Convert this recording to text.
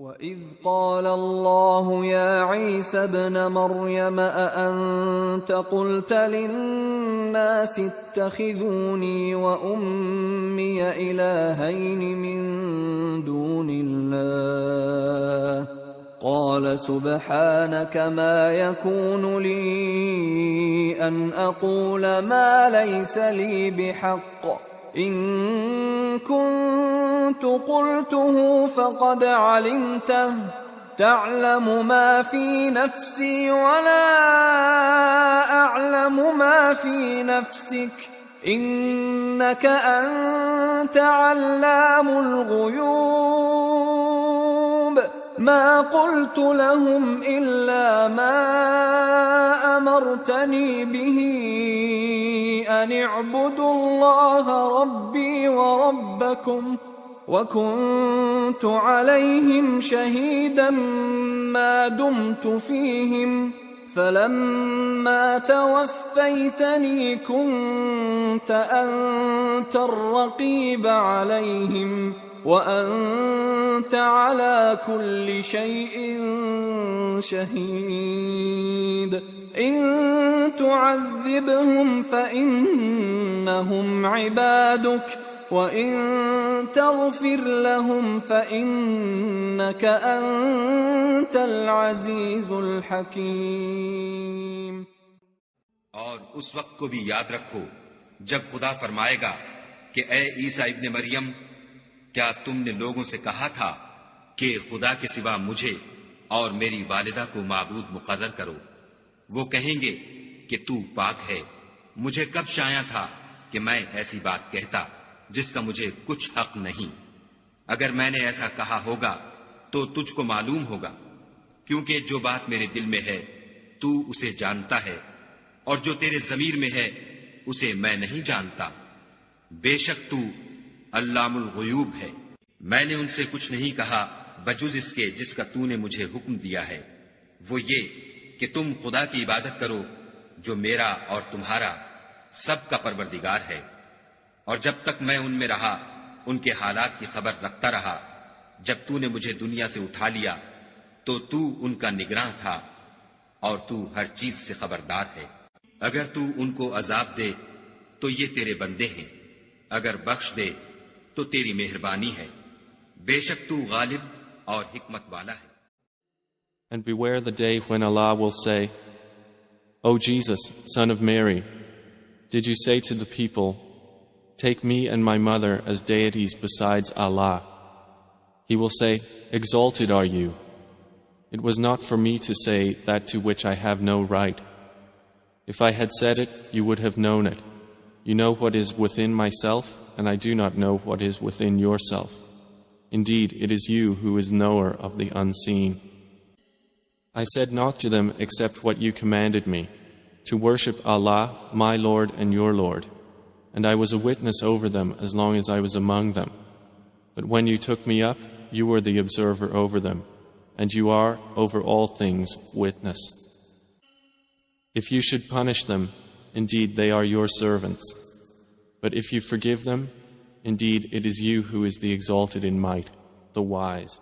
وَإِذْ قَالَ اللَّهُ يَا عِيسَى ابْنَ مَرْيَمَ أَأَنْتَ قُلْتَ لِلنَّاسِ اتَّخِذُونِي وَأُمِّيَ إِلَٰهَيْنِ مِن دُونِ اللَّهِ قَالَ سُبْحَانَكَ مَا يَكُونُ لِي أَنْ أَقُولَ مَا لَيْسَ لِي بِحَقٍّ إِن كُنتُ قُلْتُهُ فَقَدْ عَلِمْتَهُ تَعْلَمُ مَا فِي نَفْسِي وَلَا أَعْلَمُ مَا فِي نَفْسِكَ إِنَّكَ أَنْتَ عَلَّامُ الْغُيُوبِ مَا قُلْتُ لَهُمْ إِلَّا مَا أَمَرْتَنِي بِهِ أَنِ اعْبُدُوا اللَّهَ رَبِّي وَرَبَّكُمْ وَكُنْتُ عَلَيْهِمْ شَهِيدًا مَا دُمْتُ فِيهِمْ فَلَمَّا تَوَفَّيْتَنِي كُنْتَ أَنْتَ الرَّقِيبَ عَلَيْهِمْ وَأَنْتَ عَلَى كُلِّ شَيْءٍ شَهِيدٌ إِن تُعَذِّبْهُمْ فَإِنَّهُمْ عِبَادُكَ وَإِن تَغْفِرْ لَهُمْ فَإِنَّكَ أَنْتَ الْعَزِيزُ الْحَكِيمُ۔ اور اس وقت کو بھی یاد رکھو جب خدا فرمائے گا کہ اے عیسی ابن مریم، کیا تم نے لوگوں سے کہا تھا کہ خدا کے سوا مجھے اور میری والدہ کو معبود مقرر کرو؟ وہ کہیں گے کہ تو پاک ہے، مجھے کب شایاں تھا کہ میں ایسی بات کہتا جس کا مجھے کچھ حق نہیں۔ اگر میں نے ایسا کہا ہوگا تو تجھ کو معلوم ہوگا، کیونکہ جو بات میرے دل میں ہے تو اسے جانتا ہے، اور جو تیرے ضمیر میں ہے اسے میں نہیں جانتا۔ بے شک تو علام الغیوب ہے۔ میں نے ان سے کچھ نہیں کہا بجز اس کے جس کا تو نے مجھے حکم دیا ہے، وہ یہ کہ تم خدا کی عبادت کرو جو میرا اور تمہارا سب کا پروردگار ہے۔ اور جب تک میں ان میں رہا ان کے حالات کی خبر رکھتا رہا۔ جب تو نے مجھے دنیا سے اٹھا لیا تو ان کا نگراں تھا، اور تو ہر چیز سے خبردار ہے۔ اگر تو ان کو عذاب دے تو یہ تیرے بندے ہیں، اگر بخش دے تو تیری مہربانی ہے، بے شک تو غالب اور حکمت والا ہے۔ And beware the day when Allah will say, O Jesus, son of Mary, did you say to the people, take me and my mother as deities besides Allah? He will say, exalted are you. It was not for me to say that to which I have no right. If I had said it, you would have known it. You know what is within myself, and I do not know what is within yourself. Indeed, it is you who is knower of the unseen. I said not to them except what you commanded me, to worship Allah, my Lord and your Lord. And I was a witness over them as long as I was among them. But when you took me up, you were the observer over them, and you are, over all things, witness. If you should punish them, indeed they are your servants. But if you forgive them, indeed it is you who is the exalted in might, the wise.